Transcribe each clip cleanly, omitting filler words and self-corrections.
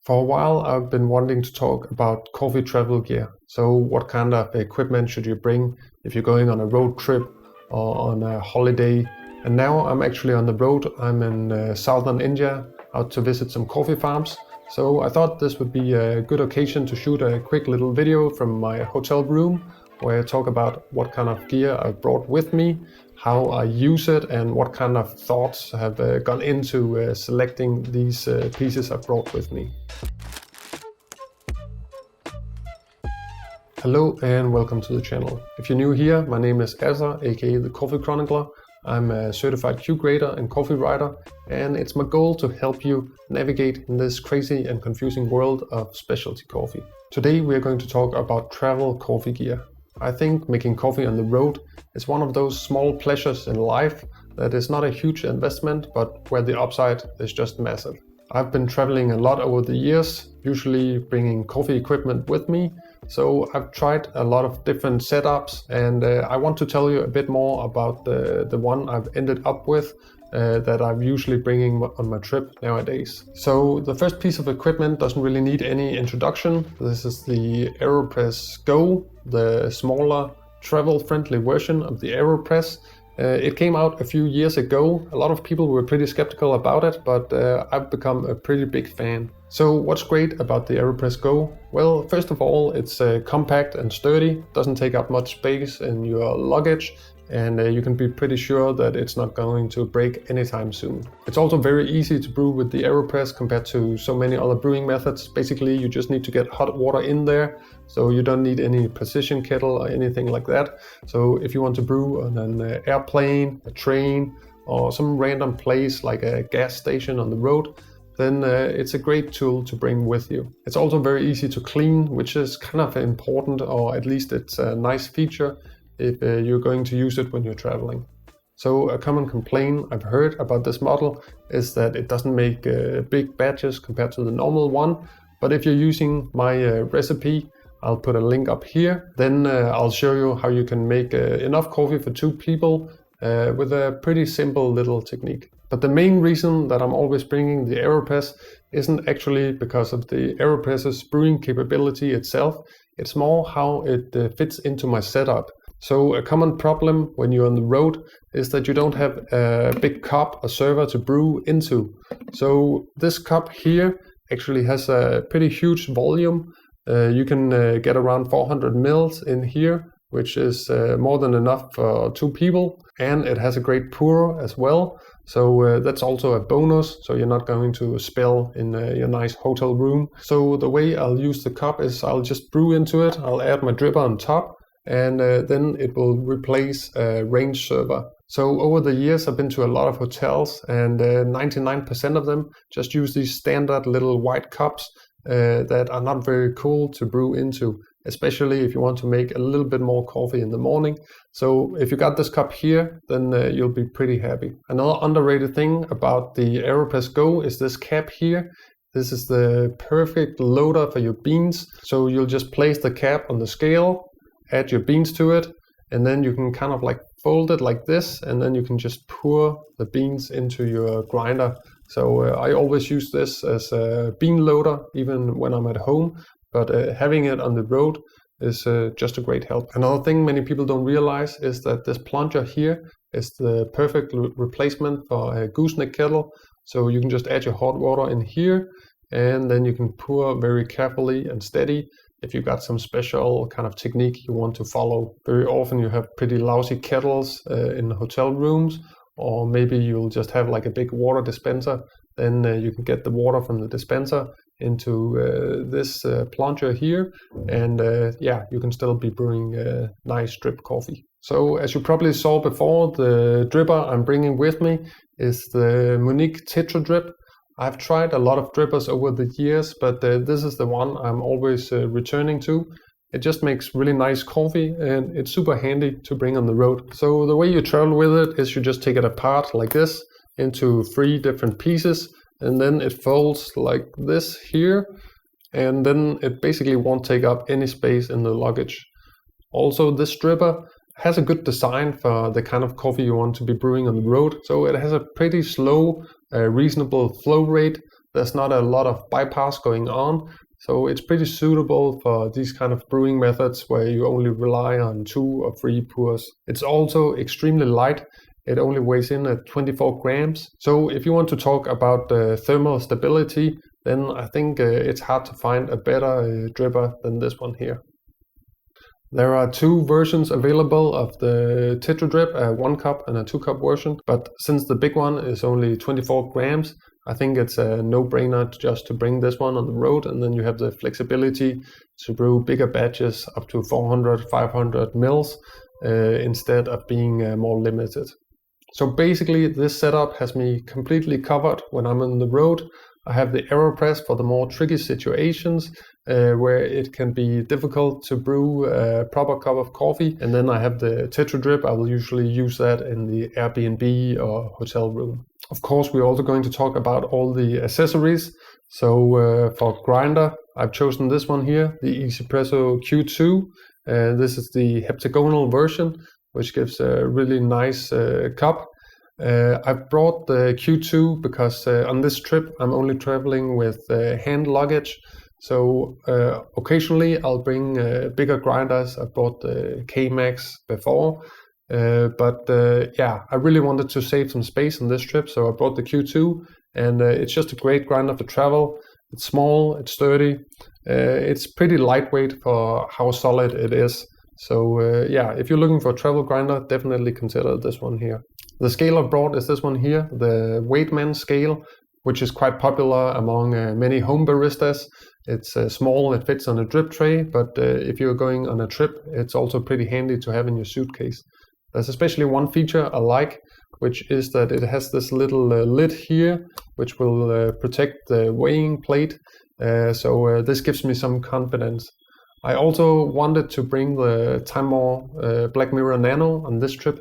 For a while, I've been wanting to talk about coffee travel gear. So what kind of equipment should you bring if you're going on a road trip or on a holiday? And now I'm actually on the road. I'm in southern India, out to visit some coffee farms. So I thought this would be a good occasion to shoot a quick little video from my hotel room where I talk about what kind of gear I brought with me, how I use it, and what kind of thoughts have gone into selecting these pieces I brought with me. Hello and welcome to the channel. If you're new here, my name is Asa, aka the Coffee Chronicler. I'm a certified Q grader and coffee writer, and it's my goal to help you navigate in this crazy and confusing world of specialty coffee. Today we are going to talk about travel coffee gear. I think making coffee on the road is one of those small pleasures in life that is not a huge investment, but where the upside is just massive. I've been traveling a lot over the years, usually bringing coffee equipment with me. So I've tried a lot of different setups, and I want to tell you a bit more about the one I've ended up with that I'm usually bringing on my trip nowadays. So the first piece of equipment doesn't really need any introduction. This is the AeroPress Go, the smaller travel-friendly version of the AeroPress. It came out a few years ago. A lot of people were pretty skeptical about it, but I've become a pretty big fan. So what's great about the AeroPress Go? Well, first of all, it's compact and sturdy, doesn't take up much space in your luggage, and you can be pretty sure that it's not going to break anytime soon. It's also very easy to brew with the AeroPress compared to so many other brewing methods. Basically, you just need to get hot water in there, so you don't need any precision kettle or anything like that. So if you want to brew on an airplane, a train, or some random place like a gas station on the road, then it's a great tool to bring with you. It's also very easy to clean, which is kind of important, or at least it's a nice feature if you're going to use it when you're traveling. So a common complaint I've heard about this model is that it doesn't make big batches compared to the normal one. But if you're using my recipe, I'll put a link up here. Then I'll show you how you can make enough coffee for 2 people with a pretty simple little technique. But the main reason that I'm always bringing the AeroPress isn't actually because of the AeroPress's brewing capability itself. It's more how it fits into my setup. So a common problem when you're on the road is that you don't have a big cup or server to brew into. So this cup here actually has a pretty huge volume. You can get around 400 mils in here, which is more than enough for 2 people. And it has a great pour as well. So that's also a bonus, so you're not going to spill in your nice hotel room. So the way I'll use the cup is I'll just brew into it. I'll add my dripper on top, and then it will replace a range server. So over the years I've been to a lot of hotels, and 99% of them just use these standard little white cups that are not very cool to brew into, especially if you want to make a little bit more coffee in the morning. So if you got this cup here, then you'll be pretty happy. Another underrated thing about the AeroPress Go is this cap here. This is the perfect loader for your beans. So you'll just place the cap on the scale, add your beans to it, and then you can kind of like fold it like this, and then you can just pour the beans into your grinder. So I always use this as a bean loader even when I'm at home, but having it on the road is just a great help. Another thing many people don't realize is that this plunger here is the perfect replacement for a gooseneck kettle. So you can just add your hot water in here, and then you can pour very carefully and steady if you got some special kind of technique you want to follow. Very often you have pretty lousy kettles in hotel rooms, or maybe you'll just have like a big water dispenser. Then you can get the water from the dispenser into this plunger here, and yeah, you can still be brewing nice drip coffee. So as you probably saw before, the dripper I'm bringing with me is the Munich Tetra Drip. I've tried a lot of drippers over the years, but this is the one I'm always returning to. It just makes really nice coffee, and it's super handy to bring on the road. So the way you travel with it is you just take it apart like this into 3 different pieces, and then it folds like this here, and then it basically won't take up any space in the luggage. Also, this dripper has a good design for the kind of coffee you want to be brewing on the road. So it has a pretty slow, reasonable flow rate, there's not a lot of bypass going on. So it's pretty suitable for these kind of brewing methods where you only rely on 2 or 3 pours. It's also extremely light. It only weighs in at 24 grams. So if you want to talk about thermal stability, then I think it's hard to find a better dripper than this one here. There are 2 versions available of the Tetra Drip, a 1 cup and a 2 cup version. But since the big one is only 24 grams, I think it's a no-brainer just to bring this one on the road, and then you have the flexibility to brew bigger batches up to 400, 500 mils instead of being more limited. So basically this setup has me completely covered when I'm on the road. I have the AeroPress for the more tricky situations where it can be difficult to brew a proper cup of coffee. And then I have the Tetra Drip. I will usually use that in the Airbnb or hotel room. Of course, we're also going to talk about all the accessories. So for grinder, I've chosen this one here, the Easypresso Q2. This is the heptagonal version, which gives a really nice cup. I've brought the Q2 because on this trip I'm only traveling with hand luggage. So occasionally I'll bring bigger grinders. I brought the K-Max before. Yeah, I really wanted to save some space on this trip, so I brought the Q2, and it's just a great grinder for travel. It's small, it's sturdy, it's pretty lightweight for how solid it is. So yeah, if you're looking for a travel grinder, definitely consider this one here. The scale I brought is this one here, the Weightman scale, which is quite popular among many home baristas. It's small, it fits on a drip tray, but if you're going on a trip, it's also pretty handy to have in your suitcase. There's especially one feature I like, which is that it has this little lid here, which will protect the weighing plate. So this gives me some confidence. I also wanted to bring the Timemore Black Mirror Nano on this trip,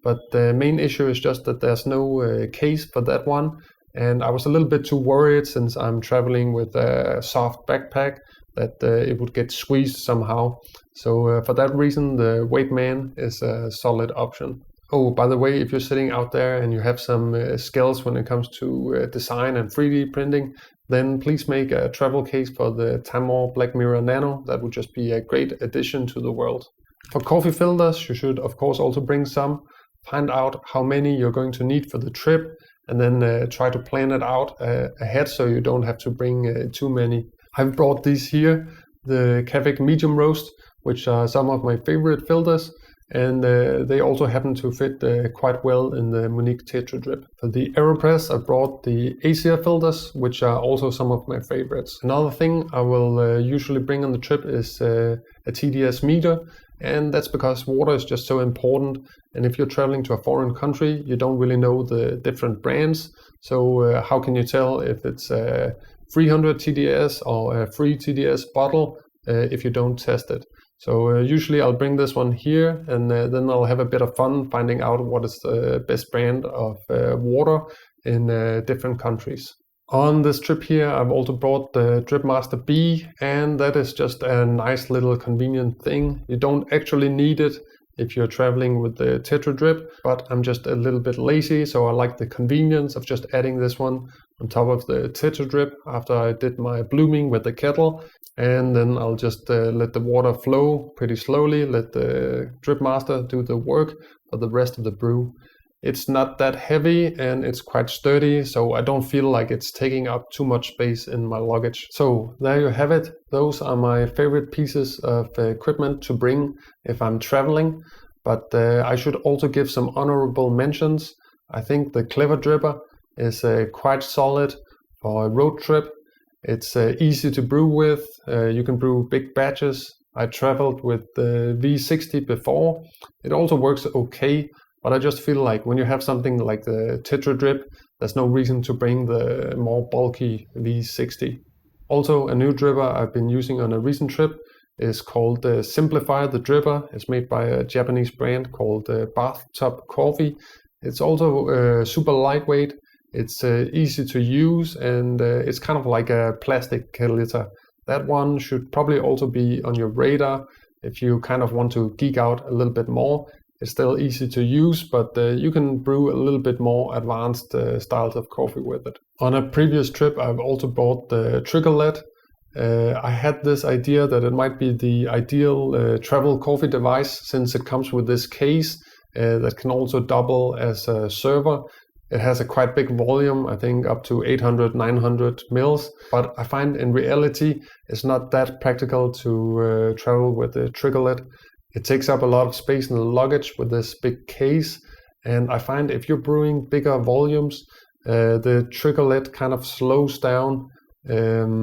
but the main issue is just that there's no case for that one. And I was a little bit too worried, since I'm traveling with a soft backpack, that it would get squeezed somehow. So for that reason, the Weightman is a solid option. Oh, by the way, if you're sitting out there and you have some skills when it comes to design and 3D printing, then please make a travel case for the Timemore Black Mirror Nano. That would just be a great addition to the world. For coffee filters, you should of course also bring some. Find out how many you're going to need for the trip, and then try to plan it out ahead so you don't have to bring too many. I've brought these here, the Kavik Medium Roast, which are some of my favorite filters, and they also happen to fit quite well in the Monique Tetra Drip. For the AeroPress, I brought the Asia filters, which are also some of my favorites. Another thing I will usually bring on the trip is a TDS meter, and that's because water is just so important. And if you're traveling to a foreign country, you don't really know the different brands. So how can you tell if it's a 300 TDS or a free TDS bottle if you don't test it? So usually I'll bring this one here, and then I'll have a bit of fun finding out what is the best brand of water in different countries. On this trip here, I've also brought the DripMaster B, and that is just a nice little convenient thing. You don't actually need it if you're traveling with the Tetra Drip, but I'm just a little bit lazy, so I like the convenience of just adding this one on top of the Tetra Drip after I did my blooming with the kettle. And then I'll just let the water flow pretty slowly, let the DripMaster do the work for the rest of the brew. It's not that heavy and it's quite sturdy, so I don't feel like it's taking up too much space in my luggage. So there you have it. Those are my favorite pieces of equipment to bring if I'm traveling. But I should also give some honorable mentions. I think the Clever Dripper is quite solid for a road trip. It's easy to brew with. You can brew big batches. I traveled with the V60 before. It also works okay, but I just feel like when you have something like the Tetra Drip, there's no reason to bring the more bulky V60. Also, a new dripper I've been using on a recent trip is called Simplify the Dripper. It's made by a Japanese brand called Bathtub Coffee. It's also super lightweight. It's easy to use, and it's kind of like a plastic Kalita. That one should probably also be on your radar if you kind of want to geek out a little bit more. It's still easy to use, but you can brew a little bit more advanced styles of coffee with it. On a previous trip, I've also bought the Triggerlet. I had this idea that it might be the ideal travel coffee device, since it comes with this case that can also double as a server. It has a quite big volume, I think up to 800-900 mils, but I find in reality it's not that practical to travel with the Triggerlet. It takes up a lot of space in the luggage with this big case, and I find if you're brewing bigger volumes, the Triggerlet kind of slows down.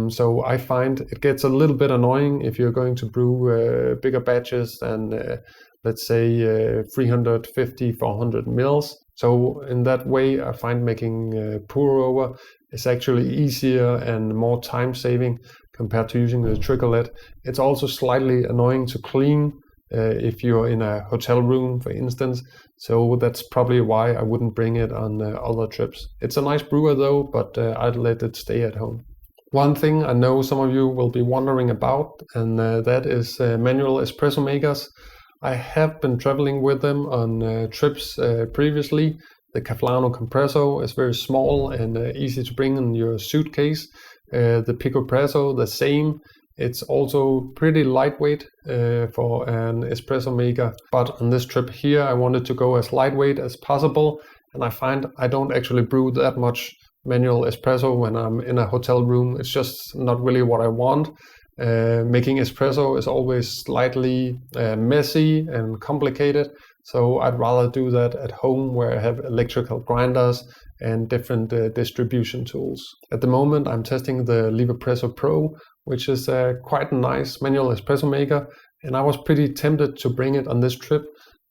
So I find it gets a little bit annoying if you're going to brew bigger batches than let's say 350-400 mils. So in that way, I find making pour over is actually easier and more time saving compared to using the Triggerlet. It's also slightly annoying to clean if you're in a hotel room, for instance. So that's probably why I wouldn't bring it on other trips. It's a nice brewer though, but I'd let it stay at home. One thing I know some of you will be wondering about, and that is manual espresso makers. I have been traveling with them on trips previously. The Caflano Compresso is very small and easy to bring in your suitcase. The Picopresso, the same. It's also pretty lightweight for an espresso maker. But on this trip here, I wanted to go as lightweight as possible. And I find I don't actually brew that much manual espresso when I'm in a hotel room. It's just not really what I want. Making espresso is always slightly messy and complicated, so I'd rather do that at home where I have electrical grinders and different distribution tools. At the moment I'm testing the Livapresso Pro, which is a quite nice manual espresso maker, and I was pretty tempted to bring it on this trip,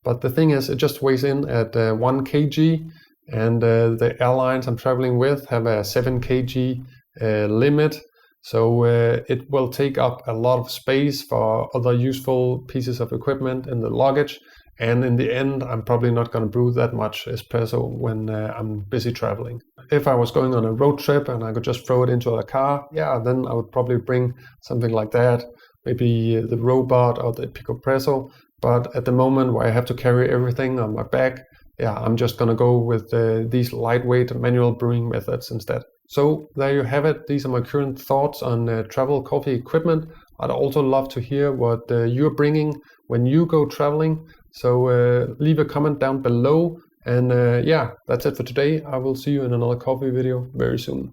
but the thing is it just weighs in at 1 kg, and the airlines I'm traveling with have a 7 kg limit. So it will take up a lot of space for other useful pieces of equipment in the luggage, and in the end I'm probably not going to brew that much espresso when I'm busy traveling. If I was going on a road trip and I could just throw it into a car, yeah, then I would probably bring something like that, maybe the Robot or the Picopresso. But at the moment where I have to carry everything on my back, yeah, I'm just going to go with these lightweight manual brewing methods instead. So there you have it. These are my current thoughts on travel coffee equipment. I'd also love to hear what you're bringing when you go traveling. So leave a comment down below. And yeah, that's it for today. I will see you in another coffee video very soon.